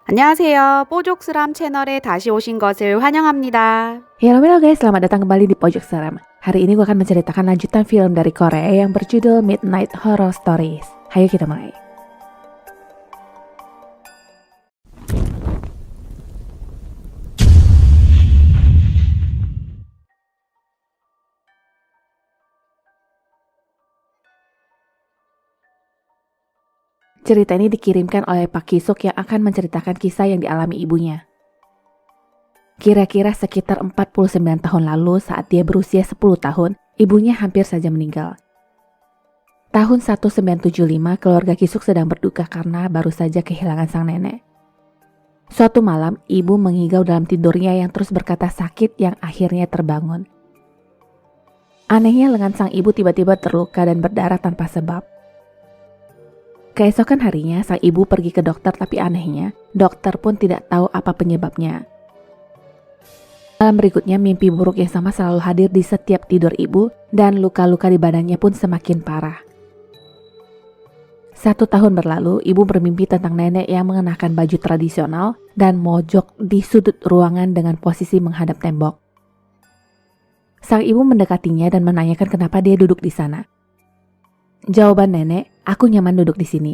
안녕하세요. 뽀족스람 채널에 다시 오신 것을 환영합니다. Halo guys, selamat datang kembali di Pojok Seram. Hari ini gue akan menceritakan lanjutan film dari Korea yang berjudul Midnight Horror Stories. Hayo kita mulai. Cerita ini dikirimkan oleh Pak Kisuk yang akan menceritakan kisah yang dialami ibunya. Kira-kira sekitar 49 tahun lalu saat dia berusia 10 tahun, ibunya hampir saja meninggal. Tahun 1975, keluarga Kisuk sedang berduka karena baru saja kehilangan sang nenek. Suatu malam, ibu mengigau dalam tidurnya yang terus berkata sakit yang akhirnya terbangun. Anehnya lengan sang ibu tiba-tiba terluka dan berdarah tanpa sebab. Keesokan harinya, sang ibu pergi ke dokter tapi anehnya, dokter pun tidak tahu apa penyebabnya. Malam berikutnya, mimpi buruk yang sama selalu hadir di setiap tidur ibu dan luka-luka di badannya pun semakin parah. 1 tahun berlalu, ibu bermimpi tentang nenek yang mengenakan baju tradisional dan mojok di sudut ruangan dengan posisi menghadap tembok. Sang ibu mendekatinya dan menanyakan kenapa dia duduk di sana. Jawaban nenek, "Aku nyaman duduk di sini."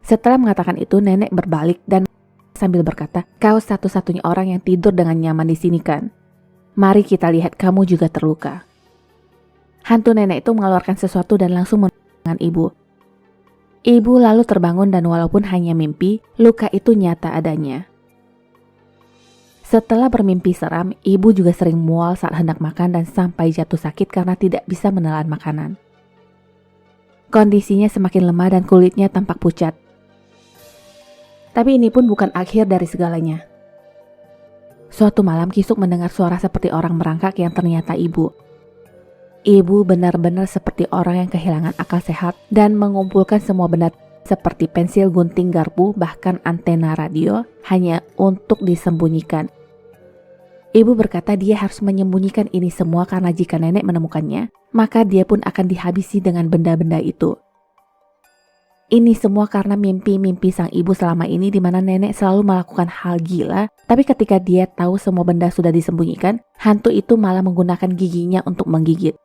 Setelah mengatakan itu, nenek berbalik dan sambil berkata, "Kau satu-satunya orang yang tidur dengan nyaman di sini kan? Mari kita lihat kamu juga terluka." Hantu nenek itu mengeluarkan sesuatu dan langsung dengan ibu. Ibu lalu terbangun dan walaupun hanya mimpi, luka itu nyata adanya. Setelah bermimpi seram, ibu juga sering mual saat hendak makan dan sampai jatuh sakit karena tidak bisa menelan makanan. Kondisinya semakin lemah dan kulitnya tampak pucat. Tapi ini pun bukan akhir dari segalanya. Suatu malam Kisuk mendengar suara seperti orang merangkak yang ternyata ibu. Ibu benar-benar seperti orang yang kehilangan akal sehat dan mengumpulkan semua benda seperti pensil, gunting, garpu, bahkan antena radio hanya untuk disembunyikan. Ibu berkata dia harus menyembunyikan ini semua karena jika nenek menemukannya, maka dia pun akan dihabisi dengan benda-benda itu. Ini semua karena mimpi-mimpi sang ibu selama ini di mana nenek selalu melakukan hal gila, tapi ketika dia tahu semua benda sudah disembunyikan, hantu itu malah menggunakan giginya untuk menggigit.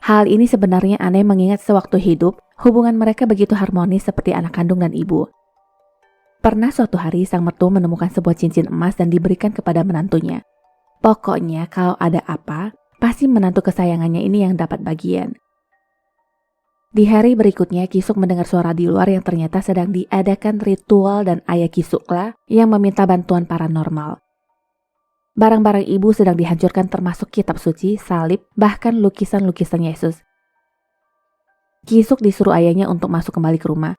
Hal ini sebenarnya aneh mengingat sewaktu hidup, hubungan mereka begitu harmonis seperti anak kandung dan ibu. Pernah suatu hari sang mertua menemukan sebuah cincin emas dan diberikan kepada menantunya. Pokoknya kalau ada apa, pasti menantu kesayangannya ini yang dapat bagian. Di hari berikutnya, Kisuk mendengar suara di luar yang ternyata sedang diadakan ritual dan ayah Kisuklah yang meminta bantuan paranormal. Barang-barang ibu sedang dihancurkan termasuk kitab suci, salib, bahkan lukisan-lukisan Yesus. Kisuk disuruh ayahnya untuk masuk kembali ke rumah.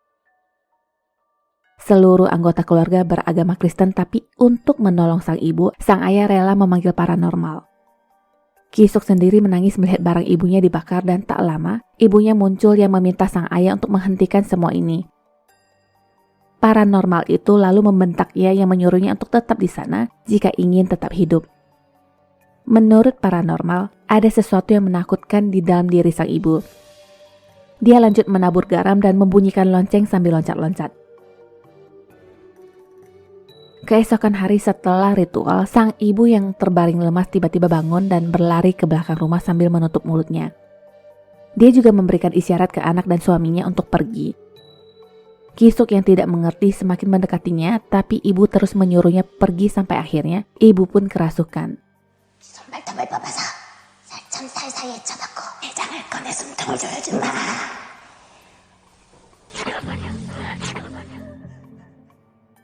Seluruh anggota keluarga beragama Kristen tapi untuk menolong sang ibu, sang ayah rela memanggil paranormal. Kisuk sendiri menangis melihat barang ibunya dibakar dan tak lama, ibunya muncul yang meminta sang ayah untuk menghentikan semua ini. Paranormal itu lalu membentaknya yang menyuruhnya untuk tetap di sana jika ingin tetap hidup. Menurut paranormal, ada sesuatu yang menakutkan di dalam diri sang ibu. Dia lanjut menabur garam dan membunyikan lonceng sambil loncat-loncat. Keesokan hari setelah ritual, sang ibu yang terbaring lemas tiba-tiba bangun dan berlari ke belakang rumah sambil menutup mulutnya. Dia juga memberikan isyarat ke anak dan suaminya untuk pergi. Kisuk yang tidak mengerti semakin mendekatinya, tapi ibu terus menyuruhnya pergi sampai akhirnya ibu pun kerasukan.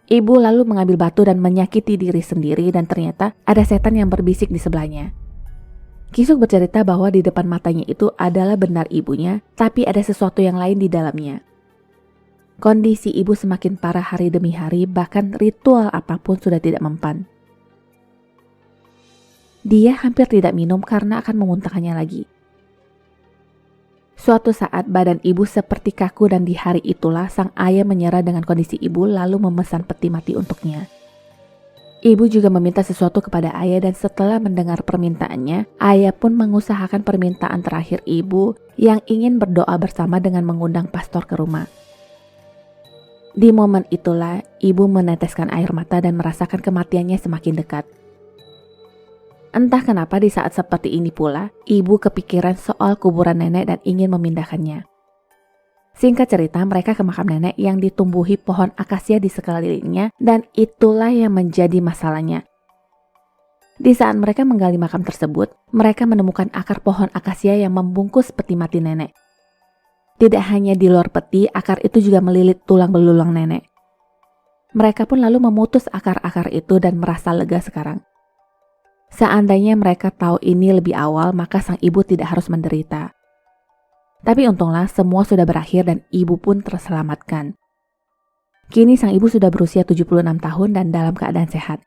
Ibu lalu mengambil batu dan menyakiti diri sendiri dan ternyata ada setan yang berbisik di sebelahnya. Kisuk bercerita bahwa di depan matanya itu adalah benar ibunya, tapi ada sesuatu yang lain di dalamnya. Kondisi ibu semakin parah hari demi hari, bahkan ritual apapun sudah tidak mempan. Dia hampir tidak minum karena akan memuntahkannya lagi. Suatu saat badan ibu seperti kaku dan di hari itulah sang ayah menyerah dengan kondisi ibu lalu memesan peti mati untuknya. Ibu juga meminta sesuatu kepada ayah dan setelah mendengar permintaannya, ayah pun mengusahakan permintaan terakhir ibu yang ingin berdoa bersama dengan mengundang pastor ke rumah. Di momen itulah, ibu meneteskan air mata dan merasakan kematiannya semakin dekat. Entah kenapa di saat seperti ini pula, ibu kepikiran soal kuburan nenek dan ingin memindahkannya. Singkat cerita, mereka ke makam nenek yang ditumbuhi pohon akasia di sekelilingnya dan itulah yang menjadi masalahnya. Di saat mereka menggali makam tersebut, mereka menemukan akar pohon akasia yang membungkus peti mati nenek. Tidak hanya di luar peti, akar itu juga melilit tulang belulang nenek. Mereka pun lalu memutus akar-akar itu dan merasa lega sekarang. Seandainya mereka tahu ini lebih awal, maka sang ibu tidak harus menderita. Tapi untunglah semua sudah berakhir dan ibu pun terselamatkan. Kini sang ibu sudah berusia 76 tahun dan dalam keadaan sehat.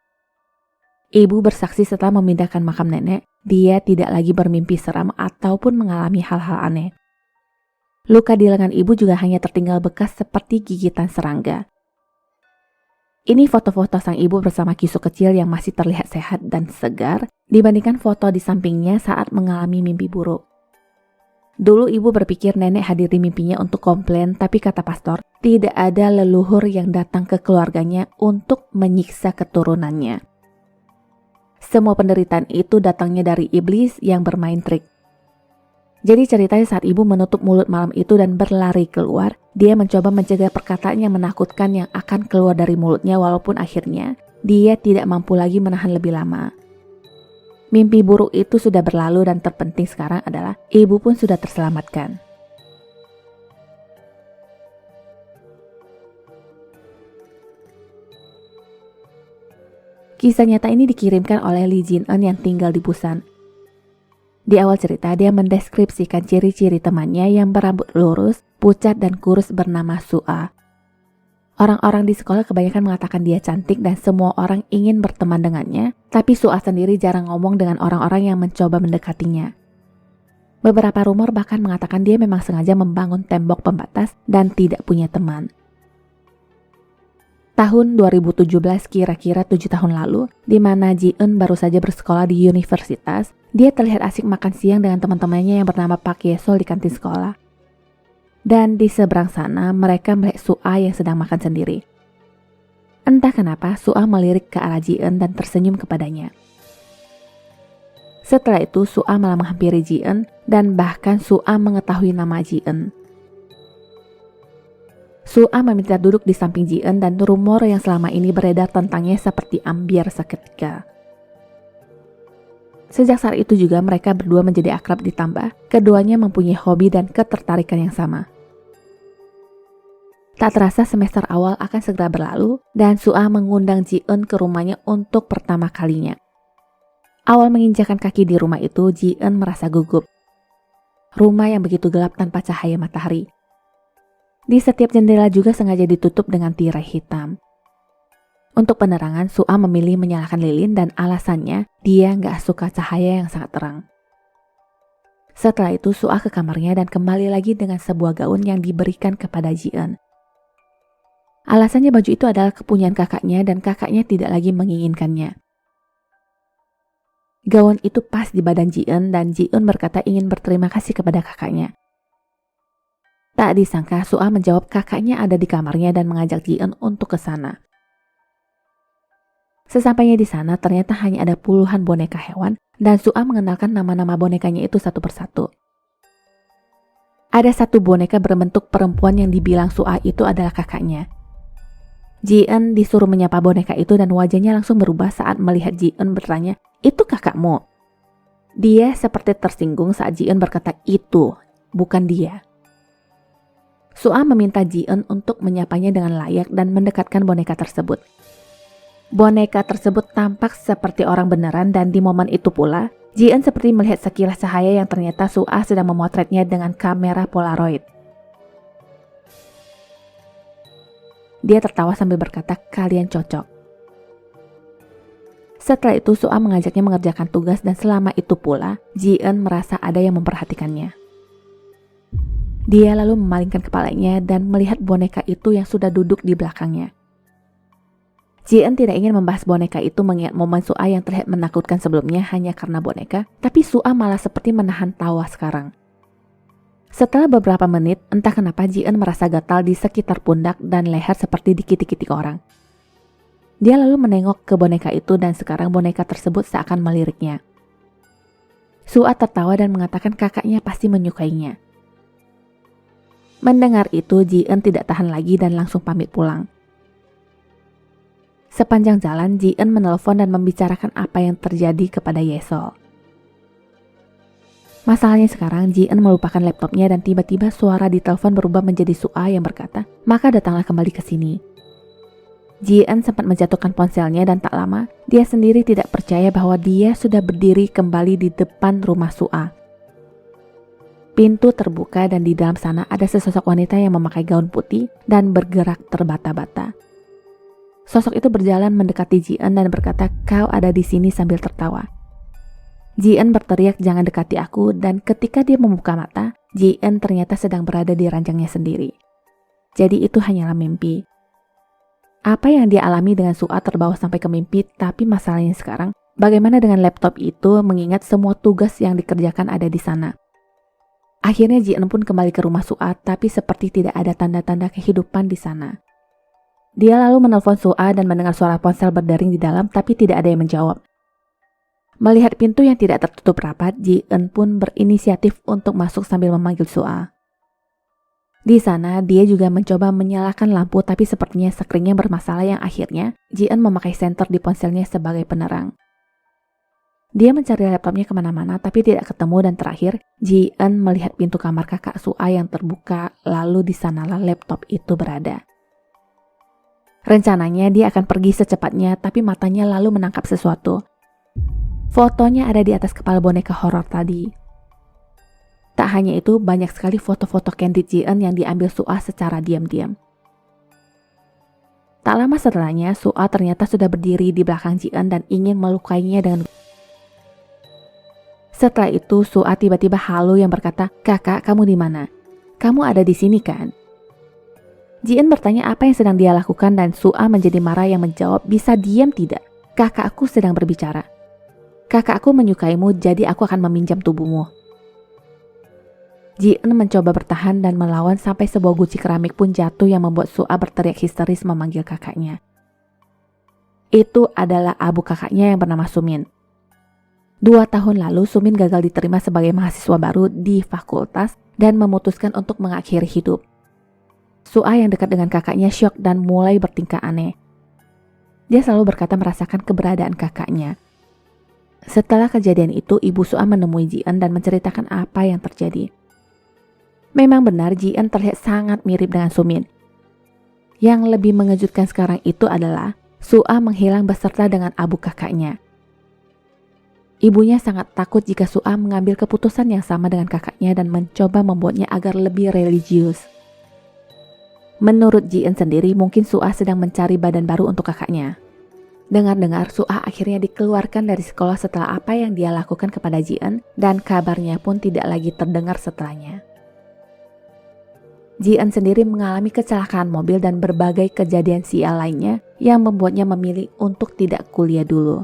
Ibu bersaksi setelah memindahkan makam nenek, dia tidak lagi bermimpi seram ataupun mengalami hal-hal aneh. Luka di lengan ibu juga hanya tertinggal bekas seperti gigitan serangga. Ini foto-foto sang ibu bersama Kisuk kecil yang masih terlihat sehat dan segar dibandingkan foto di sampingnya saat mengalami mimpi buruk. Dulu ibu berpikir nenek hadir di mimpinya untuk komplain, tapi kata pastor, tidak ada leluhur yang datang ke keluarganya untuk menyiksa keturunannya. Semua penderitaan itu datangnya dari iblis yang bermain trik. Jadi ceritanya saat ibu menutup mulut malam itu dan berlari keluar, dia mencoba mencegah perkataan yang menakutkan yang akan keluar dari mulutnya walaupun akhirnya dia tidak mampu lagi menahan lebih lama. Mimpi buruk itu sudah berlalu dan terpenting sekarang adalah ibu pun sudah terselamatkan. Kisah nyata ini dikirimkan oleh Lee Jin-eun yang tinggal di Busan. Di awal cerita, dia mendeskripsikan ciri-ciri temannya yang berambut lurus, pucat dan kurus bernama Sua. Orang-orang di sekolah kebanyakan mengatakan dia cantik dan semua orang ingin berteman dengannya, tapi Sua sendiri jarang ngomong dengan orang-orang yang mencoba mendekatinya. Beberapa rumor bahkan mengatakan dia memang sengaja membangun tembok pembatas dan tidak punya teman. Tahun 2017 kira-kira 7 tahun lalu, di mana Ji-eun baru saja bersekolah di universitas, dia terlihat asik makan siang dengan teman-temannya yang bernama Park Ye-sol di kantin sekolah. Dan di seberang sana, mereka melihat Sua yang sedang makan sendiri. Entah kenapa, Sua melirik ke arah Ji-eun dan tersenyum kepadanya. Setelah itu, Sua malah menghampiri Ji-eun dan bahkan Sua mengetahui nama Ji-eun. Sua meminta duduk di samping Ji-eun dan rumor yang selama ini beredar tentangnya seperti ambiar seketika. Sejak saat itu juga mereka berdua menjadi akrab ditambah keduanya mempunyai hobi dan ketertarikan yang sama. Tak terasa semester awal akan segera berlalu dan Sua mengundang Ji-eun ke rumahnya untuk pertama kalinya. Awal menginjakan kaki di rumah itu, Ji-eun merasa gugup. Rumah yang begitu gelap tanpa cahaya matahari. Di setiap jendela juga sengaja ditutup dengan tirai hitam. Untuk penerangan, Sua memilih menyalakan lilin dan alasannya dia nggak suka cahaya yang sangat terang. Setelah itu Sua ke kamarnya dan kembali lagi dengan sebuah gaun yang diberikan kepada Ji-eun. Alasannya baju itu adalah kepunyaan kakaknya dan kakaknya tidak lagi menginginkannya. Gaun itu pas di badan Ji-eun dan Ji-eun berkata ingin berterima kasih kepada kakaknya. Tak disangka Sua menjawab kakaknya ada di kamarnya dan mengajak Ji-eun untuk ke sana. Sesampainya di sana ternyata hanya ada puluhan boneka hewan dan Sua mengenalkan nama-nama bonekanya itu satu persatu. Ada satu boneka berbentuk perempuan yang dibilang Sua itu adalah kakaknya. Ji-eun disuruh menyapa boneka itu dan wajahnya langsung berubah saat melihat Ji-eun bertanya, "Itu kakakmu?" Dia seperti tersinggung saat Ji-eun berkata itu, bukan dia. Sua meminta Ji-eun untuk menyapanya dengan layak dan mendekatkan boneka tersebut. Boneka tersebut tampak seperti orang beneran dan di momen itu pula, Ji-eun seperti melihat sekilas cahaya yang ternyata Sua sedang memotretnya dengan kamera Polaroid. Dia tertawa sambil berkata, "Kalian cocok." Setelah itu Sua mengajaknya mengerjakan tugas dan selama itu pula, Ji-eun merasa ada yang memperhatikannya. Dia lalu memalingkan kepalanya dan melihat boneka itu yang sudah duduk di belakangnya. Ji-eun tidak ingin membahas boneka itu mengingat momen Sua yang terlihat menakutkan sebelumnya hanya karena boneka, tapi Sua malah seperti menahan tawa sekarang. Setelah beberapa menit, entah kenapa Ji-eun merasa gatal di sekitar pundak dan leher seperti dikitik-kitik orang. Dia lalu menengok ke boneka itu dan sekarang boneka tersebut seakan meliriknya. Su'a tertawa dan mengatakan kakaknya pasti menyukainya. Mendengar itu, Ji-eun tidak tahan lagi dan langsung pamit pulang. Sepanjang jalan, Ji-eun menelpon dan membicarakan apa yang terjadi kepada Yesol. Masalahnya sekarang, Ji-eun melupakan laptopnya dan tiba-tiba suara di telepon berubah menjadi Su'a yang berkata, "Maka datanglah kembali ke sini." Ji-eun sempat menjatuhkan ponselnya dan tak lama, dia sendiri tidak percaya bahwa dia sudah berdiri kembali di depan rumah Su'a. Pintu terbuka dan di dalam sana ada sesosok wanita yang memakai gaun putih dan bergerak terbata-bata. Sosok itu berjalan mendekati Ji-eun dan berkata, "Kau ada di sini," sambil tertawa. Ji-eun berteriak, "Jangan dekati aku," dan ketika dia membuka mata, Ji-eun ternyata sedang berada di ranjangnya sendiri. Jadi itu hanyalah mimpi. Apa yang dia alami dengan Su'a terbawa sampai ke mimpi, tapi masalahnya sekarang, bagaimana dengan laptop itu mengingat semua tugas yang dikerjakan ada di sana. Akhirnya Ji-eun pun kembali ke rumah Su'a, tapi seperti tidak ada tanda-tanda kehidupan di sana. Dia lalu menelpon Su'a dan mendengar suara ponsel berdering di dalam, tapi tidak ada yang menjawab. Melihat pintu yang tidak tertutup rapat, Ji-eun pun berinisiatif untuk masuk sambil memanggil Su'a. Di sana, dia juga mencoba menyalakan lampu, tapi sepertinya screen-nya bermasalah yang akhirnya Ji-eun memakai senter di ponselnya sebagai penerang. Dia mencari laptopnya kemana-mana, tapi tidak ketemu dan terakhir, Ji-eun melihat pintu kamar kakak Su'a yang terbuka, lalu di sanalah laptop itu berada. Rencananya dia akan pergi secepatnya, tapi matanya lalu menangkap sesuatu. Fotonya ada di atas kepala boneka horor tadi. Tak hanya itu, banyak sekali foto-foto candid Ji-eun yang diambil Su'a secara diam-diam. Tak lama setelahnya, Su'a ternyata sudah berdiri di belakang Ji-eun dan ingin melukainya dengan... Setelah itu, Su'a tiba-tiba halu yang berkata, "Kakak, kamu di mana? Kamu ada di sini kan?" Ji-eun bertanya apa yang sedang dia lakukan dan Su'a menjadi marah yang menjawab, "Bisa diam tidak? Kakakku sedang berbicara. Kakakku menyukaimu, jadi aku akan meminjam tubuhmu." Ji-eun mencoba bertahan dan melawan sampai sebuah guci keramik pun jatuh yang membuat Su'a berteriak histeris memanggil kakaknya. Itu adalah abu kakaknya yang bernama Sumin. 2 tahun lalu, Sumin gagal diterima sebagai mahasiswa baru di fakultas dan memutuskan untuk mengakhiri hidup. Su'a yang dekat dengan kakaknya syok dan mulai bertingkah aneh. Dia selalu berkata merasakan keberadaan kakaknya. Setelah kejadian itu, ibu Su'a menemui Ji-eun dan menceritakan apa yang terjadi. Memang benar Ji-eun terlihat sangat mirip dengan Sumin. Yang lebih mengejutkan sekarang itu adalah Su'a menghilang beserta dengan abu kakaknya. Ibunya sangat takut jika Su'a mengambil keputusan yang sama dengan kakaknya dan mencoba membuatnya agar lebih religius. Menurut Ji-eun sendiri, mungkin Su'a sedang mencari badan baru untuk kakaknya. Dengar-dengar, Su'a akhirnya dikeluarkan dari sekolah setelah apa yang dia lakukan kepada Ji-eun dan kabarnya pun tidak lagi terdengar setelahnya. Ji-eun sendiri mengalami kecelakaan mobil dan berbagai kejadian sial lainnya yang membuatnya memilih untuk tidak kuliah dulu.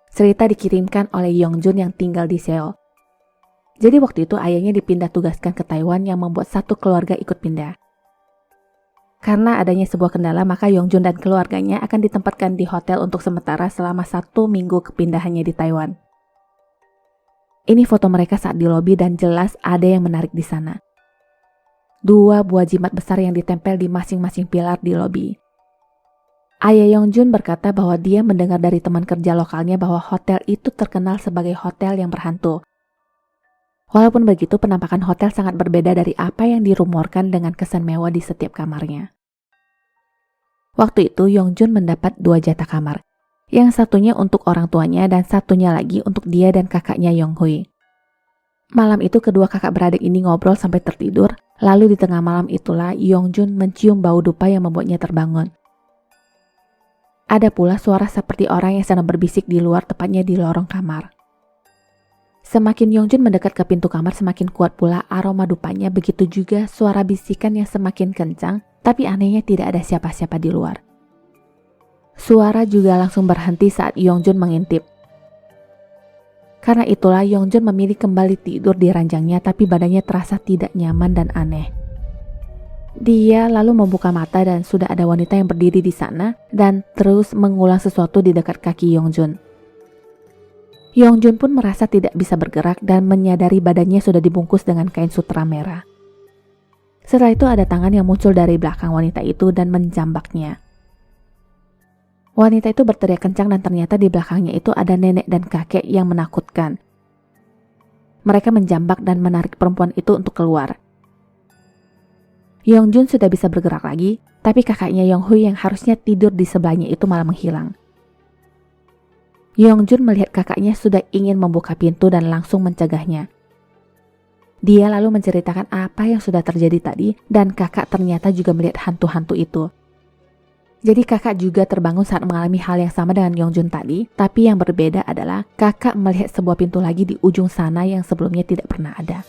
Cerita dikirimkan oleh Yongjun yang tinggal di Seoul. Jadi waktu itu ayahnya dipindah tugaskan ke Taiwan yang membuat satu keluarga ikut pindah. Karena adanya sebuah kendala, maka Yongjun dan keluarganya akan ditempatkan di hotel untuk sementara selama 1 minggu kepindahannya di Taiwan. Ini foto mereka saat di lobi dan jelas ada yang menarik di sana. 2 buah jimat besar yang ditempel di masing-masing pilar di lobi. Ayah Yongjun berkata bahwa dia mendengar dari teman kerja lokalnya bahwa hotel itu terkenal sebagai hotel yang berhantu. Walaupun begitu, penampakan hotel sangat berbeda dari apa yang dirumorkan dengan kesan mewah di setiap kamarnya. Waktu itu, Yongjun mendapat 2 jatah kamar. Yang satunya untuk orang tuanya dan satunya lagi untuk dia dan kakaknya Yonghui. Malam itu kedua kakak beradik ini ngobrol sampai tertidur, lalu di tengah malam itulah Yongjun mencium bau dupa yang membuatnya terbangun. Ada pula suara seperti orang yang sedang berbisik di luar, tepatnya di lorong kamar. Semakin Yongjun mendekat ke pintu kamar, semakin kuat pula aroma dupanya, begitu juga suara bisikan yang semakin kencang, tapi anehnya tidak ada siapa-siapa di luar. Suara juga langsung berhenti saat Yongjun mengintip. Karena itulah Yongjun memilih kembali tidur di ranjangnya, tapi badannya terasa tidak nyaman dan aneh. Dia lalu membuka mata dan sudah ada wanita yang berdiri di sana dan terus mengulang sesuatu di dekat kaki Yongjun. Yongjun pun merasa tidak bisa bergerak dan menyadari badannya sudah dibungkus dengan kain sutra merah. Setelah itu ada tangan yang muncul dari belakang wanita itu dan menjambaknya. Wanita itu berteriak kencang dan ternyata di belakangnya itu ada nenek dan kakek yang menakutkan. Mereka menjambak dan menarik perempuan itu untuk keluar. Yongjun sudah bisa bergerak lagi, tapi kakaknya Yonghui yang harusnya tidur di sebelahnya itu malah menghilang. Yongjun melihat kakaknya sudah ingin membuka pintu dan langsung mencegahnya. Dia lalu menceritakan apa yang sudah terjadi tadi dan kakak ternyata juga melihat hantu-hantu itu. Jadi kakak juga terbangun saat mengalami hal yang sama dengan Yongjun tadi, tapi yang berbeda adalah kakak melihat sebuah pintu lagi di ujung sana yang sebelumnya tidak pernah ada.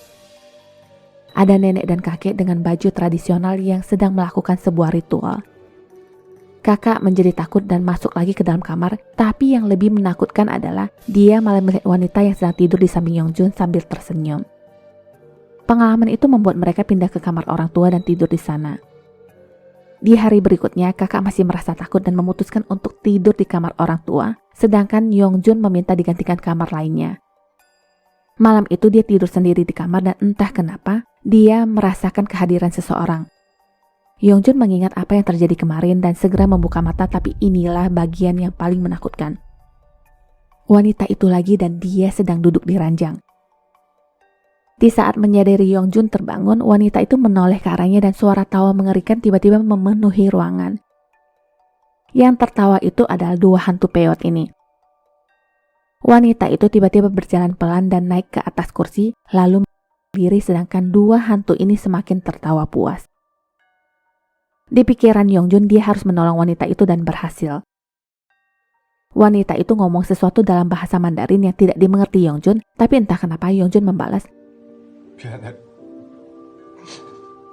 Ada nenek dan kakek dengan baju tradisional yang sedang melakukan sebuah ritual. Kakak menjadi takut dan masuk lagi ke dalam kamar, tapi yang lebih menakutkan adalah dia malah melihat wanita yang sedang tidur di samping Yongjun sambil tersenyum. Pengalaman itu membuat mereka pindah ke kamar orang tua dan tidur di sana. Di hari berikutnya, kakak masih merasa takut dan memutuskan untuk tidur di kamar orang tua, sedangkan Yongjun meminta digantikan kamar lainnya. Malam itu dia tidur sendiri di kamar dan entah kenapa, dia merasakan kehadiran seseorang. Yongjun mengingat apa yang terjadi kemarin dan segera membuka mata, tapi inilah bagian yang paling menakutkan. Wanita itu lagi dan dia sedang duduk di ranjang. Di saat menyadari Yongjun terbangun, wanita itu menoleh ke arahnya dan suara tawa mengerikan tiba-tiba memenuhi ruangan. Yang tertawa itu adalah dua hantu peot ini. Wanita itu tiba-tiba berjalan pelan dan naik ke atas kursi, lalu berdiri sedangkan dua hantu ini semakin tertawa puas. Di pikiran Yongjun, dia harus menolong wanita itu dan berhasil. Wanita itu ngomong sesuatu dalam bahasa Mandarin yang tidak dimengerti Yongjun, tapi entah kenapa Yongjun membalas, 미안해.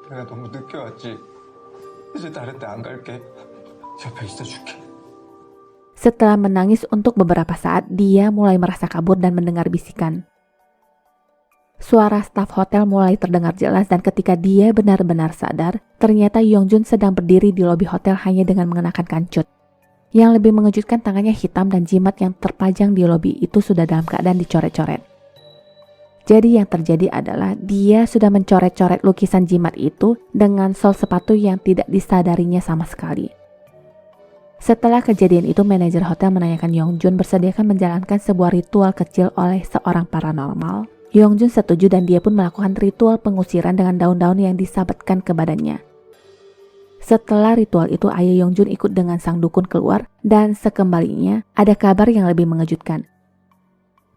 내가 너무 늦게 왔지. 이제 다른 데 안 갈게. 옆에 있어줄게. Setelah menangis untuk beberapa saat, dia mulai merasa kabur dan mendengar bisikan. Suara staf hotel mulai terdengar jelas dan ketika dia benar-benar sadar, ternyata Yongjun sedang berdiri di lobi hotel hanya dengan mengenakan kancut. Yang lebih mengejutkan, tangannya hitam dan jimat yang terpajang di lobi itu sudah dalam keadaan dicoret-coret. Jadi yang terjadi adalah dia sudah mencoret-coret lukisan jimat itu dengan sol sepatu yang tidak disadarinya sama sekali. Setelah kejadian itu, manajer hotel menanyakan Yongjun bersediakan menjalankan sebuah ritual kecil oleh seorang paranormal. Yongjun setuju dan dia pun melakukan ritual pengusiran dengan daun-daun yang disabatkan ke badannya. Setelah ritual itu, ayah Yongjun ikut dengan sang dukun keluar dan sekembalinya ada kabar yang lebih mengejutkan.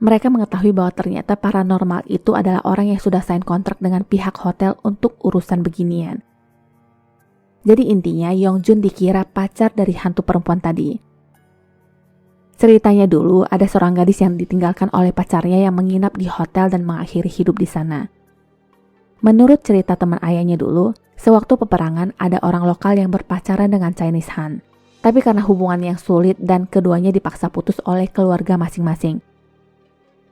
Mereka mengetahui bahwa ternyata paranormal itu adalah orang yang sudah sign kontrak dengan pihak hotel untuk urusan beginian. Jadi intinya Yongjun dikira pacar dari hantu perempuan tadi. Ceritanya dulu ada seorang gadis yang ditinggalkan oleh pacarnya yang menginap di hotel dan mengakhiri hidup di sana. Menurut cerita teman ayahnya dulu, sewaktu peperangan ada orang lokal yang berpacaran dengan Chinese Han. Tapi karena hubungan yang sulit dan keduanya dipaksa putus oleh keluarga masing-masing.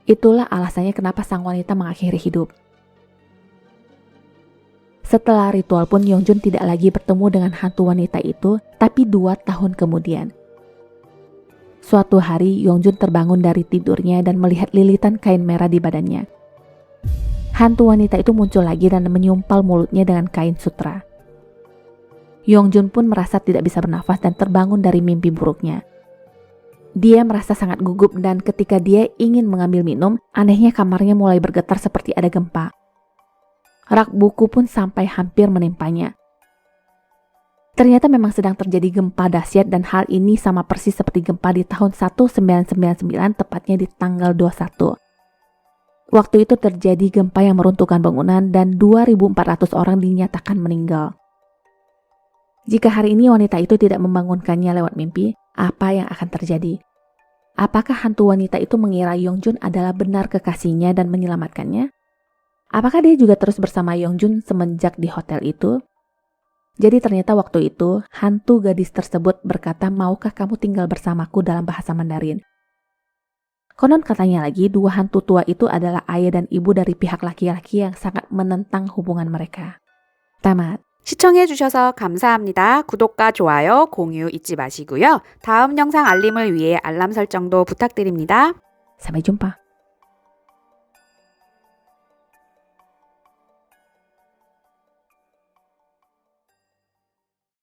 Itulah alasannya kenapa sang wanita mengakhiri hidup. Setelah ritual pun Yongjun tidak lagi bertemu dengan hantu wanita itu, tapi 2 tahun kemudian. Suatu hari Yongjun terbangun dari tidurnya dan melihat lilitan kain merah di badannya. Hantu wanita itu muncul lagi dan menyumpal mulutnya dengan kain sutra. Yongjun pun merasa tidak bisa bernafas dan terbangun dari mimpi buruknya. Dia merasa sangat gugup dan ketika dia ingin mengambil minum, anehnya kamarnya mulai bergetar seperti ada gempa. Rak buku pun sampai hampir menimpanya. Ternyata memang sedang terjadi gempa dahsyat dan hal ini sama persis seperti gempa di tahun 1999, tepatnya di tanggal 21. Waktu itu terjadi gempa yang meruntuhkan bangunan dan 2.400 orang dinyatakan meninggal. Jika hari ini wanita itu tidak membangunkannya lewat mimpi, apa yang akan terjadi? Apakah hantu wanita itu mengira Yongjun adalah benar kekasihnya dan menyelamatkannya? Apakah dia juga terus bersama Yongjun semenjak di hotel itu? Jadi ternyata waktu itu, hantu gadis tersebut berkata, "Maukah kamu tinggal bersamaku?" dalam bahasa Mandarin. Konon katanya lagi dua hantu tua itu adalah ayah dan ibu dari pihak laki-laki yang sangat menentang hubungan mereka. Tamat. 시청해주셔서 감사합니다. 구독과 좋아요, 공유 잊지 마시고요. 다음 영상 알림을 위해 알람 설정도 부탁드립니다. Sampai jumpa.